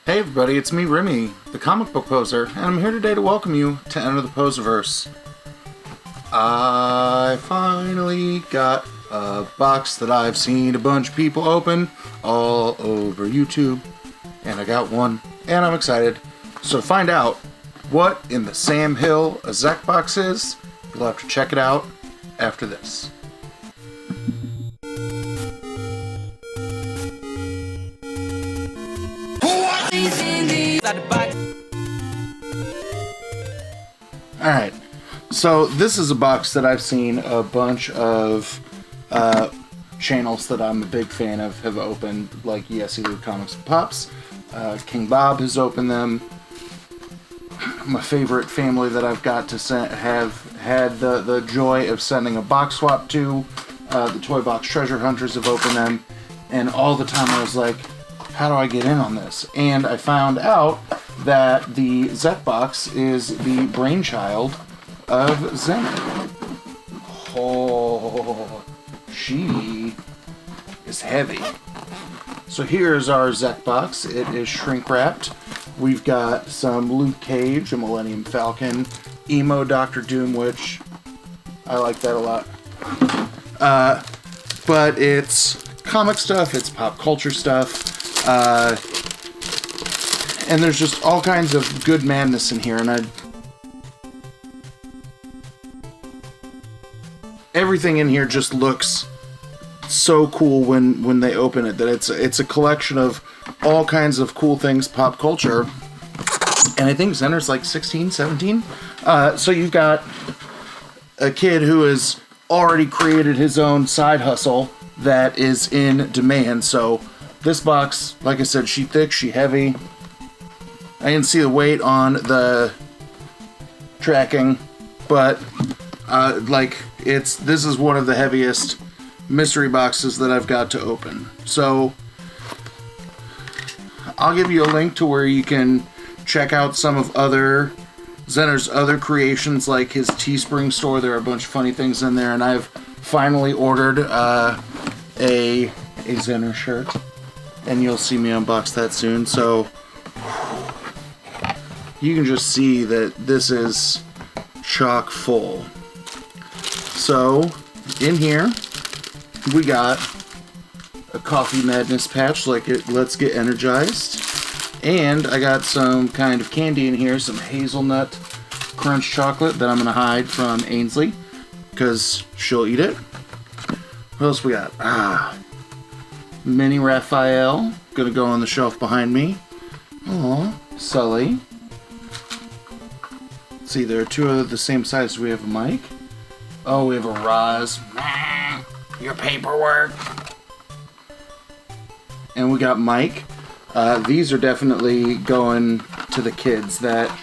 Hey everybody, it's me, Remy, the comic book poser, and I'm here today to welcome you to Enter the Poserverse. I finally got a box that I've seen a bunch of people open all over YouTube, and I got one, and I'm excited. So to find out what in the Sam Hill a Zecc box is, you'll have to check it out after this. Alright, so this is a box that I've seen a bunch of channels that I'm a big fan of have opened, like YesElu Comics and Pops. King Bob has opened them. My favorite family that I've got to have had the joy of sending a box swap to, the Toy Box Treasure Hunters have opened them, and all the time I was like, how do I get in on this? And I found out that the Zecc box is the brainchild of Zecc. Oh, she is heavy. So here's our Zecc box. It is shrink wrapped. We've got some Luke Cage, a Millennium Falcon, Emo Doctor Doom, which I like that a lot. But it's comic stuff, it's pop culture stuff. And there's just all kinds of good madness in here, and everything in here just looks so cool when they open it, that it's a collection of all kinds of cool things pop culture. And I think Zenner's like 16, 17. So you've got a kid who has already created his own side hustle that is in demand. So this box, like I said, she thick, she heavy. I didn't see the weight on the tracking, but this is one of the heaviest mystery boxes that I've got to open. So I'll give you a link to where you can check out some of Zenner's other creations, like his Teespring store. There are a bunch of funny things in there, and I've finally ordered a Zenner shirt, and you'll see me unbox that soon. So you can just see that this is chock full. So in here we got a Coffee Madness patch, Let's Get Energized, and I got some kind of candy in here, some hazelnut crunch chocolate that I'm gonna hide from Ainsley because she'll eat it. What else we got? Mini Raphael, gonna go on the shelf behind me. Aw, Sully. Let's see, there are two of the same size. We have a Mike. Oh, we have a Roz. Your paperwork. And we got Mike. These are definitely going to the kids. That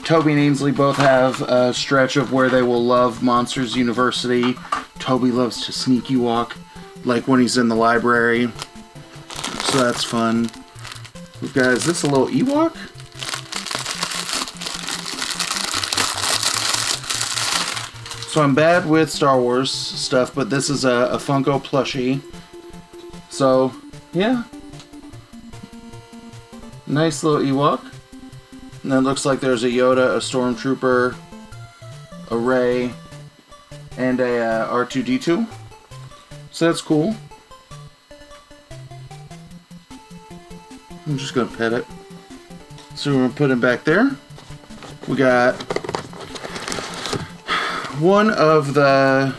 Toby and Ainsley both have a stretch of where they will love Monsters University. Toby loves to sneaky walk, like when he's in the library. So that's fun. We've got, is this a little Ewok? So I'm bad with Star Wars stuff, but this is a Funko plushie. So, yeah. Nice little Ewok. And then it looks like there's a Yoda, a Stormtrooper, a Rey, and a R2-D2. So that's cool. I'm just going to pet it. So we're going to put him back there. We got one of the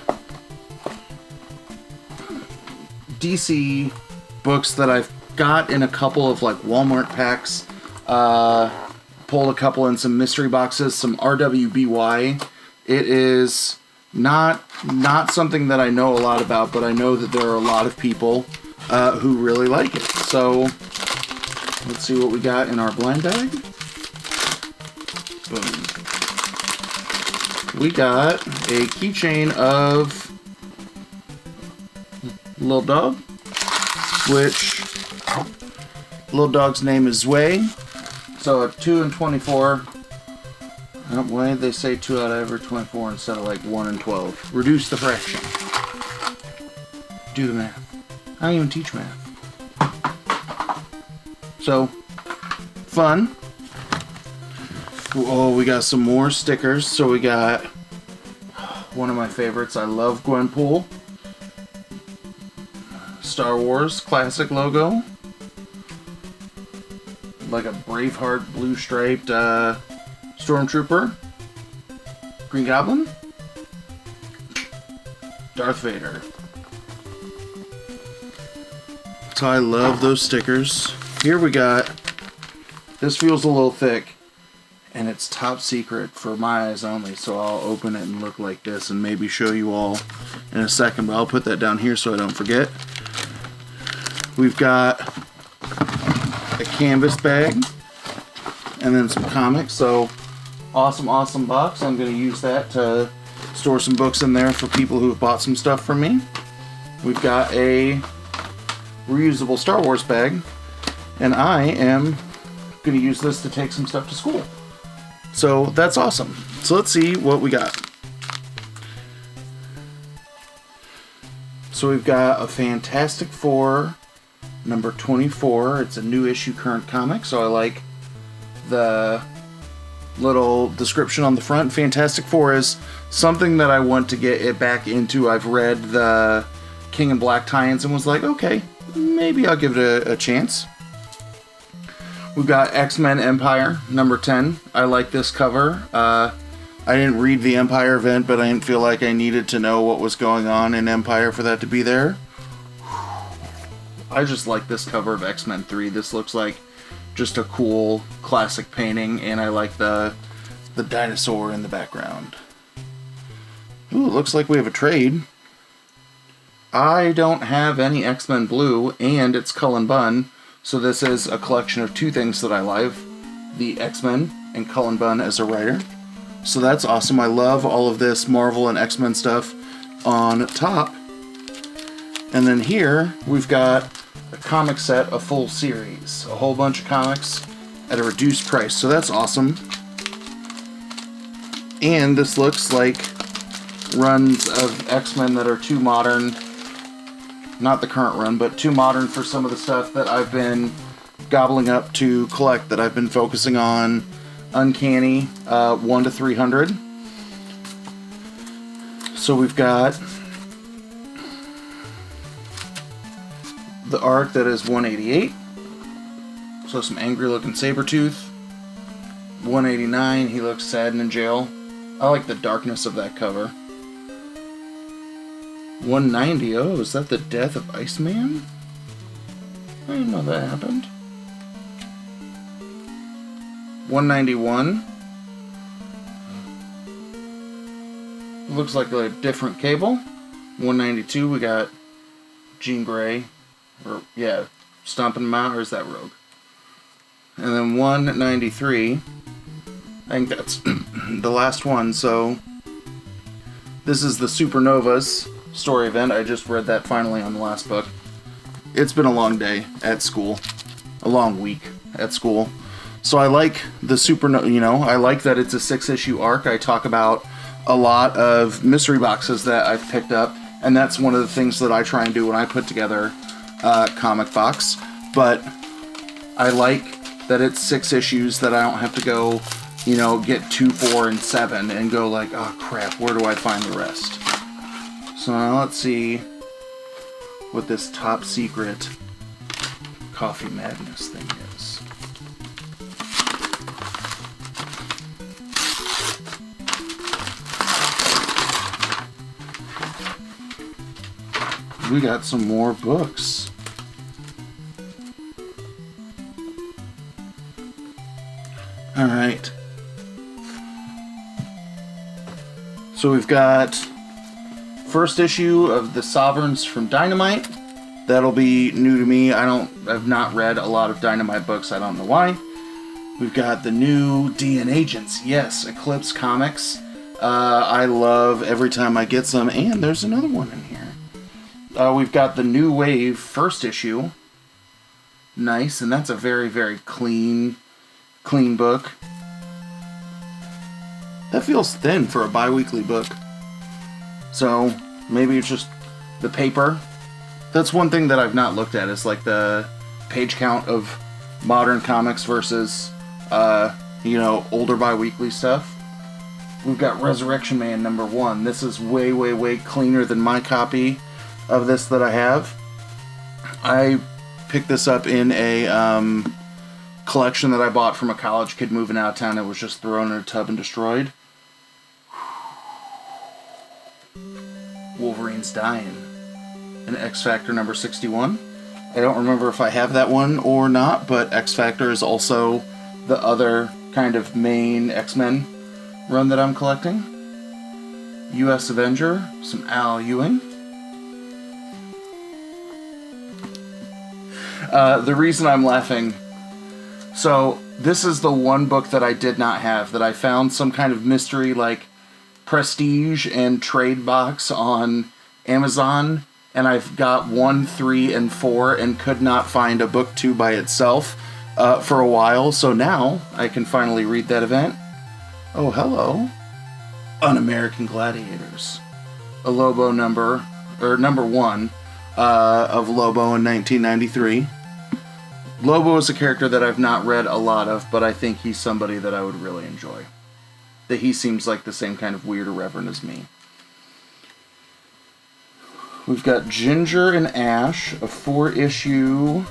DC books that I've got in a couple of Walmart packs. Pulled a couple in some mystery boxes, some RWBY. It is not something that I know a lot about, but I know that there are a lot of people who really like it. So let's see what we got in our blind bag. Boom. We got a keychain of Little Dog, which Little Dog's name is Zway. So a 2 and 24. Why did they say 2 out of every 24 instead of 1 and 12? Reduce the fraction. Do the math. I don't even teach math. So fun. Oh, we got some more stickers. So we got one of my favorites. I love Gwenpool. Star Wars classic logo. Like a Braveheart blue striped Stormtrooper. Green Goblin. Darth Vader. So I love those stickers. Here we got, this feels a little thick, and it's top secret for my eyes only, so I'll open it and look like this and maybe show you all in a second, but I'll put that down here so I don't forget. We've got a canvas bag and then some comics, so awesome box. I'm going to use that to store some books in there for people who have bought some stuff from me. We've got a reusable Star Wars bag, and I am going to use this to take some stuff to school. So that's awesome. So let's see what we got. So we've got a Fantastic Four number 24. It's a new issue current comic, so I like the little description on the front. Fantastic Four is something that I want to get it back into. I've read the King in Black tie-ins and was like, okay, maybe I'll give it a chance. We've got X-Men Empire number 10. I like this cover. I didn't read the Empire event, but I didn't feel like I needed to know what was going on in Empire for that to be there. I just like this cover of X-Men 3. This looks like just a cool classic painting, and I like the dinosaur in the background. Ooh, it looks like we have a trade. I don't have any X-Men Blue, and it's Cullen Bunn, so this is a collection of two things that I love. The X-Men and Cullen Bunn as a writer. So that's awesome. I love all of this Marvel and X-Men stuff on top. And then here, we've got a comic set, a full series. A whole bunch of comics at a reduced price, so that's awesome. And this looks like runs of X-Men that are too modern. Not the current run, but too modern for some of the stuff that I've been gobbling up to collect, that I've been focusing on. Uncanny, 1 to 300. So we've got the arc that is 188. So some angry looking Sabretooth. 189, he looks sad and in jail. I like the darkness of that cover. 190, oh, is that the death of Iceman? I didn't know that happened. 191. Looks like a different Cable. 192, we got Jean Grey. Or, yeah, stomping him out, or is that Rogue? And then 193. I think that's the last one, so this is the Supernovas story event. I just read that finally on the last book. It's been a long day at school. A long week at school. So I like the I like that it's a 6-issue arc. I talk about a lot of mystery boxes that I've picked up, and that's one of the things that I try and do when I put together comic box. But I like that it's 6 issues, that I don't have to go, get 2, 4, and 7 and go like, oh crap, where do I find the rest? So now let's see what this top secret Coffee Madness thing is. We got some more books. Alright. So we've got first issue of The Sovereigns from Dynamite. That'll be new to me. I've not read a lot of Dynamite books. I don't know why. We've got the new DN Agents. Yes, Eclipse Comics. I love every time I get some. And there's another one in here. We've got the New Wave first issue. Nice, and that's a very, very clean book. That feels thin for a bi-weekly book. So, maybe it's just the paper. That's one thing that I've not looked at, is like the page count of modern comics versus older bi-weekly stuff. We've got Resurrection Man #1. This is way, way, way cleaner than my copy of this that I have. I picked this up in a collection that I bought from a college kid moving out of town. It was just thrown in a tub and destroyed. Wolverine's Dying. And X Factor #61. I don't remember if I have that one or not, but X Factor is also the other kind of main X-Men run that I'm collecting. U.S. Avenger, some Al Ewing. The reason I'm laughing, so this is the one book that I did not have, that I found some kind of mystery like prestige and trade box on Amazon, and I've got 1, 3, and 4 and could not find a book 2 by itself for a while, so now I can finally read that event. Oh, hello. Un-American Gladiators. A Lobo number 1 of Lobo in 1993. Lobo is a character that I've not read a lot of, but I think he's somebody that I would really enjoy. That he seems like the same kind of weird irreverent as me. We've got Ginger and Ash, a 4-issue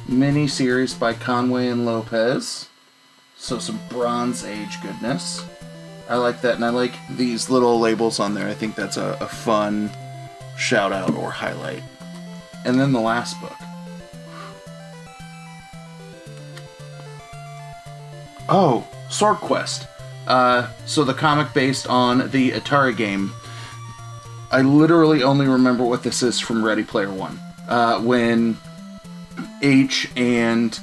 mini-series by Conway and Lopez. So some Bronze Age goodness. I like that, and I like these little labels on there. I think that's a fun shout-out or highlight. And then the last book. Oh, Sword Quest. So the comic based on the Atari game. I literally only remember what this is from Ready Player One. When H and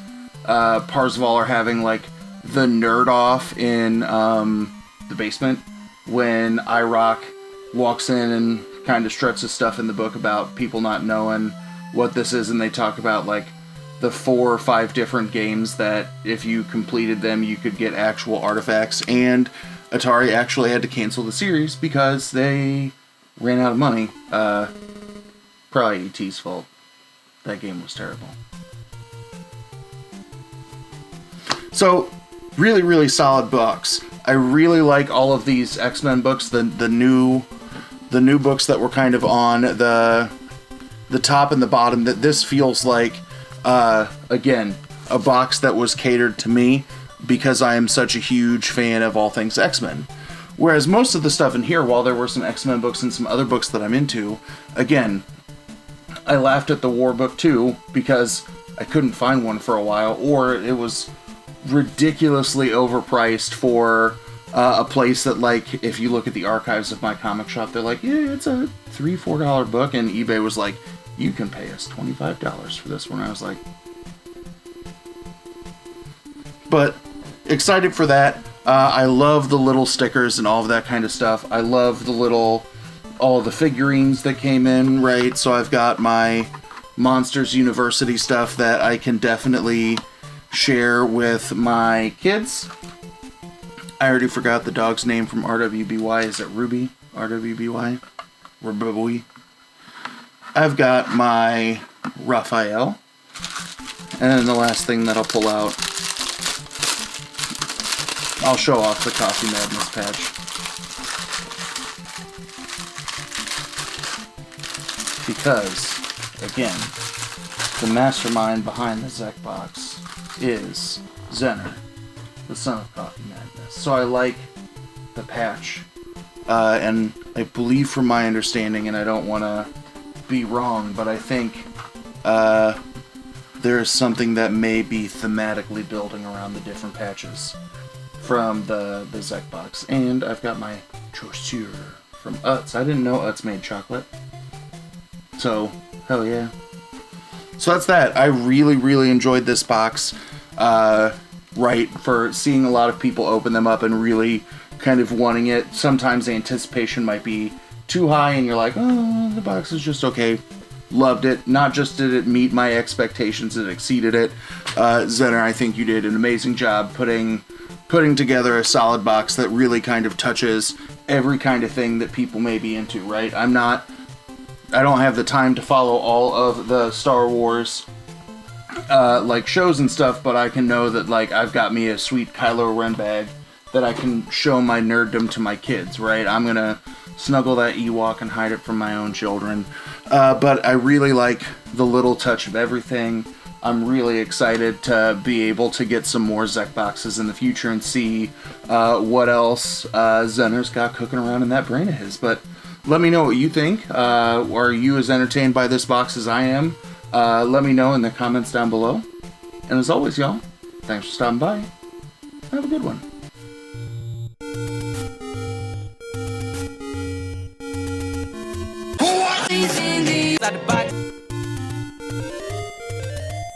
Parzival are having like the nerd off in the basement, when IROC walks in and kind of struts his stuff in the book about people not knowing what this is, and they talk about like the 4 or 5 different games that if you completed them you could get actual artifacts, and Atari actually had to cancel the series because they ran out of money. Probably E.T.'s fault. That game was terrible. So, really, really solid books. I really like all of these X-Men books. The new books that were kind of on the top and the bottom. That this feels like, again, a box that was catered to me because I am such a huge fan of all things X-Men. Whereas most of the stuff in here, while there were some X-Men books and some other books that I'm into, again, I laughed at the War book too because I couldn't find one for a while, or it was ridiculously overpriced for a place that, like, if you look at the archives of my comic shop, they're like, yeah, it's a $3-4 book, and eBay was like, you can pay us $25 for this one. I was like, but excited for that. I love the little stickers and all of that kind of stuff. I love all the figurines that came in, right? So I've got my Monsters University stuff that I can definitely share with my kids. I already forgot the dog's name from RWBY. Is it Ruby? RWBY? Ruby. I've got my Raphael. And then the last thing that I'll pull out, I'll show off the Coffee Madness patch. Because, again, the mastermind behind the Zecc box is Zenner, the son of Coffee Madness. So I like the patch. And I believe from my understanding, and I don't want to be wrong, but I think there is something that may be thematically building around the different patches from the Zecc box. And I've got my chaussure from Utz. I didn't know Utz made chocolate. So, hell yeah. So that's that. I really, really enjoyed this box. Right, for seeing a lot of people open them up and really kind of wanting it. Sometimes the anticipation might be too high and you're like, oh, the box is just okay. Loved it. Not just did it meet my expectations, it exceeded it. Zenner, I think you did an amazing job putting together a solid box that really kind of touches every kind of thing that people may be into, right? I don't have the time to follow all of the Star Wars like shows and stuff, but I can know that like I've got me a sweet Kylo Ren bag that I can show my nerddom to my kids, right? I'm gonna snuggle that Ewok and hide it from my own children. But I really like the little touch of everything. I'm really excited to be able to get some more Zecc boxes in the future and see what else Zenner's got cooking around in that brain of his. But let me know what you think. Are you as entertained by this box as I am? Let me know in the comments down below. And as always, y'all, thanks for stopping by. Have a good one. Inside the box.